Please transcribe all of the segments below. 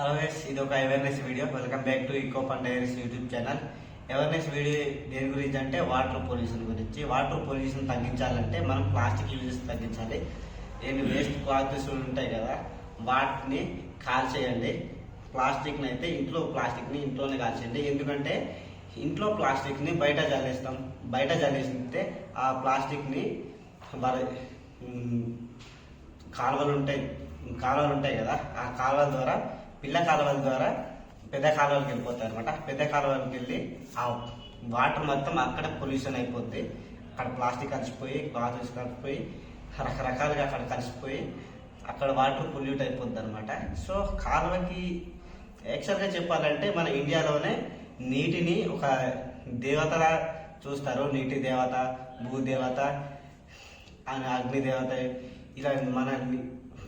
Hello guys, ఇది ఒక awareness video. Welcome back to eco fun diaries YouTube channel. Awareness video దేని గురించి అంటే వాటర్ పొల్యూషన్ గురించి. వాటర్ పొల్యూషన్ తగ్గించాలంటే మనం ప్లాస్టిక్ యూజెస్ తగ్గించాలి. వేస్ట్ క్లాత్స్ ఉంటాయి కదా, వాటిని కాల్చేయండి. ప్లాస్టిక్ని అయితే ప్లాస్టిక్ని ఇంట్లోనే కాల్చేయండి. ఎందుకంటే ఇంట్లో ప్లాస్టిక్ని బయట జల్లేస్తాం. బయట జల్లేస్తే ఆ ప్లాస్టిక్ని కాలువలు ఉంటాయి కదా, ఆ కాలువల ద్వారా పిల్ల కాలువల ద్వారా పెద్ద కాలువలకు వెళ్ళిపోతాయి అనమాట. పెద్ద కాలువలకు వెళ్ళి ఆ వాటర్ మొత్తం అక్కడ పొల్యూషన్ అయిపోద్ది. అక్కడ ప్లాస్టిక్ కలిసిపోయి, క్లాత్ కలిసిపోయి, రకరకాలుగా అక్కడ కలిసిపోయి అక్కడ వాటర్ పొల్యూట్ అయిపోద్ది అనమాట. సో కాలువకి యాక్చువల్గా చెప్పాలంటే మన ఇండియాలోనే నీటిని ఒక దేవతలా చూస్తారు. నీటి దేవత, భూదేవత, అగ్నిదేవత, ఇలా మన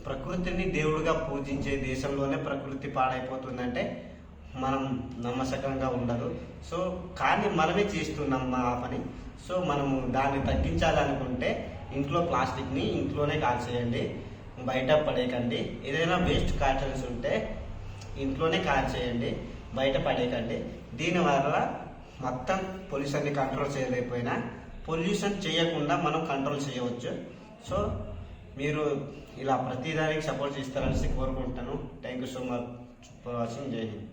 ప్రకృతిని దేవుడిగా పూజించే దేశంలోనే ప్రకృతి పాడైపోతుందంటే మనం నమ్మశకంగా ఉండదు. సో కానీ మనమే చేస్తున్నాం ఆ పని. సో మనము దాన్ని తగ్గించాలనుకుంటే ఇంట్లో ప్లాస్టిక్ని ఇంట్లోనే కాల్చేయండి, బయట పడేయకండి. ఏదైనా వేస్ట్ కార్టన్స్ ఉంటే ఇంట్లోనే కాల్చేయండి, బయట పడేయకండి. దీనివల్ల మొత్తం పొల్యూషన్ని కంట్రోల్ చేయలేకపోయినా పొల్యూషన్ చేయకుండా మనం కంట్రోల్ చేయవచ్చు. సో మీరు ఇలా ప్రతిదానికి సపోర్ట్ చేస్తారని కోరుకుంటాను. Thank you so much for watching. జై హింద్.